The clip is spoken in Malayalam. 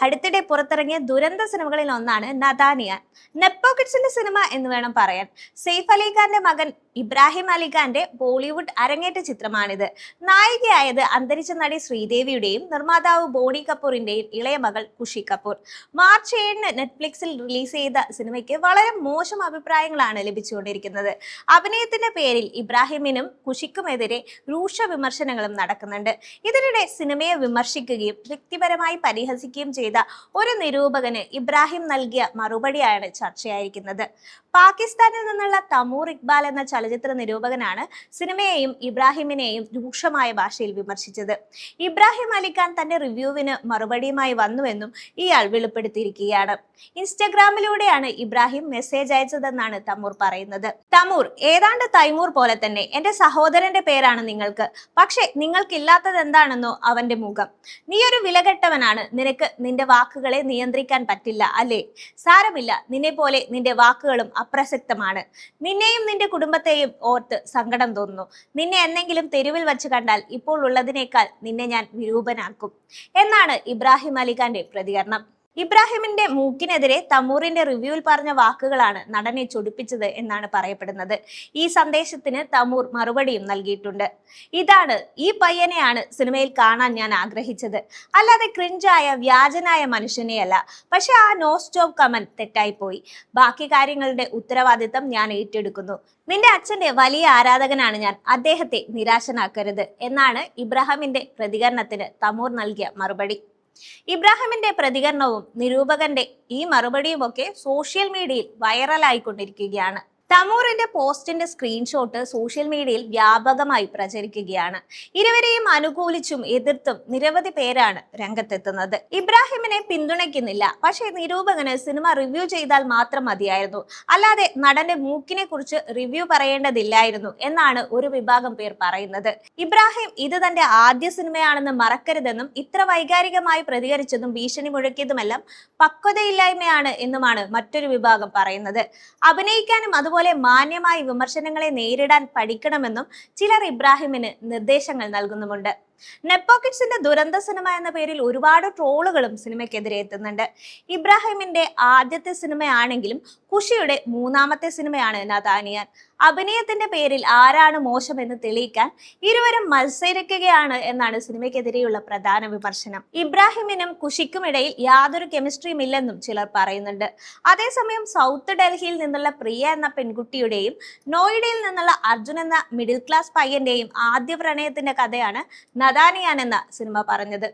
അടുത്തിടെ പുറത്തിറങ്ങിയ ദുരന്ത സിനിമകളിൽ ഒന്നാണ് നദാനിയാൻ. നെപ്പോ കിഡ്സിന്റെ സിനിമ എന്ന് വേണം പറയാൻ. സെയ്ഫ് അലി ഖാന്റെ മകൻ ഇബ്രാഹിം അലി ഖാന്റെ ബോളിവുഡ് അരങ്ങേറ്റ ചിത്രമാണിത്. നായികയായത് അന്തരിച്ച നടി ശ്രീദേവിയുടെയും നിർമ്മാതാവ് ബോണി കപൂറിന്റെയും ഇളയ മകൾ ഖുഷി കപൂർ. മാർച്ച് 7-ന് നെറ്റ്ഫ്ലിക്സിൽ റിലീസ് ചെയ്ത സിനിമയ്ക്ക് വളരെ മോശം അഭിപ്രായങ്ങളാണ് ലഭിച്ചുകൊണ്ടിരിക്കുന്നത്. അഭിനയത്തിന്റെ പേരിൽ ഇബ്രാഹിമിനും ഖുഷിക്കുമെതിരെ രൂക്ഷ വിമർശനങ്ങളും നടക്കുന്നുണ്ട്. ഇതിനിടെ സിനിമയെ വിമർശിക്കുകയും വ്യക്തിപരമായി പരിഹസിക്കുകയും ചെയ്ത ഒരു നിരൂപകന് ഇബ്രാഹിം നൽകിയ മറുപടിയാണ് ചർച്ചയായിരിക്കുന്നത്. പാകിസ്ഥാനിൽ നിന്നുള്ള തമൂർ ഇക്ബാൽ എന്ന ചലച്ചിത്ര നിരൂപകനാണ് സിനിമയെയും ഇബ്രാഹിമിനെയും രൂക്ഷമായ ഭാഷയിൽ വിമർശിച്ചത്. ഇബ്രാഹിം അലി ഖാൻ തന്റെ റിവ്യൂവിന് മറുപടിയുമായി വന്നുവെന്നും ഇയാൾ വെളിപ്പെടുത്തിയിരിക്കുകയാണ്. ഇൻസ്റ്റഗ്രാമിലൂടെയാണ് ഇബ്രാഹിം മെസ്സേജ് അയച്ചതെന്നാണ് തമൂർ പറയുന്നത്. തമൂർ, ഏതാണ്ട് തൈമൂർ പോലെ തന്നെ എന്റെ സഹോദരന്റെ പേരാണ് നിങ്ങൾക്ക്. പക്ഷെ നിങ്ങൾക്കില്ലാത്തത് എന്താണെന്നോ അവന്റെ മുഖം. നീ ഒരു വിലകെട്ടവനാണ്. നിനക്ക് നിന്റെ വാക്കുകളെ നിയന്ത്രിക്കാൻ പറ്റില്ല അല്ലേ? സാരമില്ല, നിന്നെ പോലെ നിന്റെ വാക്കുകളും അപ്രസക്തമാണ്. നിന്നെയും നിന്റെ കുടുംബത്തെയും ഓർത്ത് സങ്കടം തോന്നുന്നു. നിന്നെ എന്തെങ്കിലും തെരുവിൽ വച്ച് കണ്ടാൽ ഇപ്പോൾ ഉള്ളതിനേക്കാൾ നിന്നെ ഞാൻ വിരൂപനാക്കും എന്നാണ് ഇബ്രാഹിം അലി ഖാന്റെ പ്രതികരണം. ഇബ്രാഹിമിന്റെ മൂക്കിനെതിരെ തമൂറിന്റെ റിവ്യൂവിൽ പറഞ്ഞ വാക്കുകളാണ് നടനെ ചൊടിപ്പിച്ചത് എന്നാണ് പറയപ്പെടുന്നത്. ഈ സന്ദേശത്തിന് തമൂർ മറുപടിയും നൽകിയിട്ടുണ്ട്. ഇതാണ്, ഈ പയ്യനെയാണ് സിനിമയിൽ കാണാൻ ഞാൻ ആഗ്രഹിച്ചത്, അല്ലാതെ ക്രിഞ്ചായ വ്യാജനായ മനുഷ്യനെയല്ല. പക്ഷെ ആ നോ സ്റ്റോപ്പ് കമന്റ് തെറ്റായിപ്പോയി. ബാക്കി കാര്യങ്ങളുടെ ഉത്തരവാദിത്തം ഞാൻ ഏറ്റെടുക്കുന്നു. നിന്റെ അച്ഛന്റെ വലിയ ആരാധകനാണ് ഞാൻ. അദ്ദേഹത്തെ നിരാശനാക്കരുത് എന്നാണ് ഇബ്രാഹിമിന്റെ പ്രതികരണത്തിന് തമൂർ നൽകിയ മറുപടി. ഇബ്രാഹിമിന്റെ പ്രതികരണവും നിരൂപകന്റെ ഈ മറുപടിയുമൊക്കെ സോഷ്യൽ മീഡിയയിൽ വൈറലായിക്കൊണ്ടിരിക്കുകയാണ്. തമൂറിന്റെ പോസ്റ്റിന്റെ സ്ക്രീൻഷോട്ട് സോഷ്യൽ മീഡിയയിൽ വ്യാപകമായി പ്രചരിക്കുകയാണ്. ഇരുവരെയും അനുകൂലിച്ചും എതിർത്തും നിരവധി പേരാണ് രംഗത്തെത്തുന്നത്. ഇബ്രാഹിമിനെ പിന്തുണയ്ക്കുന്നില്ല, പക്ഷേ നിരൂപകന് സിനിമ റിവ്യൂ ചെയ്താൽ മാത്രം മതിയായിരുന്നു, അല്ലാതെ നടന്റെ മൂക്കിനെ കുറിച്ച് റിവ്യൂ പറയേണ്ടതില്ലായിരുന്നു എന്നാണ് ഒരു വിഭാഗം പേർ പറയുന്നത്. ഇബ്രാഹിം ഇത് തന്റെ ആദ്യ സിനിമയാണെന്ന് മറക്കരുതെന്നും ഇത്ര വൈകാരികമായി പ്രതികരിച്ചതും ഭീഷണി മുഴക്കിയതുമെല്ലാം പക്വതയില്ലായ്മയാണ് എന്നുമാണ് മറ്റൊരു വിഭാഗം പറയുന്നത്. അഭിനയിക്കാനും അതുപോലെ മാന്യമായി വിമർശനങ്ങളെ നേരിടാൻ പഠിക്കണമെന്നും ചിലർ ഇബ്രാഹിമിന് നിർദ്ദേശങ്ങൾ നൽകുന്നുമുണ്ട്. നെപ്പോ കിഡ്സിന്റെ ദുരന്ത സിനിമ എന്ന പേരിൽ ഒരുപാട് ട്രോളുകളും സിനിമയ്ക്കെതിരെ എത്തുന്നുണ്ട്. ഇബ്രാഹിമിന്റെ ആദ്യത്തെ സിനിമയാണെങ്കിലും ഖുഷിയുടെ മൂന്നാമത്തെ സിനിമയാണ് നദാനിയാൻ. അഭിനയത്തിന്റെ പേരിൽ ആരാണ് മോശമെന്ന് തെളിയിക്കാൻ ഇരുവരും മത്സരിക്കുകയാണ് എന്നാണ് സിനിമയ്ക്കെതിരെയുള്ള പ്രധാന വിമർശനം. ഇബ്രാഹിമിനും ഖുഷിക്കുമിടയിൽ യാതൊരു കെമിസ്ട്രിയും ഇല്ലെന്നും ചിലർ പറയുന്നുണ്ട്. അതേസമയം സൗത്ത് ഡൽഹിയിൽ നിന്നുള്ള പ്രിയ എന്ന പെൺകുട്ടിയുടെയും നോയിഡയിൽ നിന്നുള്ള അർജുൻ എന്ന മിഡിൽ ക്ലാസ് പയ്യന്റെയും ആദ്യ പ്രണയത്തിന്റെ കഥയാണ് നദാനിയാൻ എന്ന സിനിമ പറഞ്ഞത്.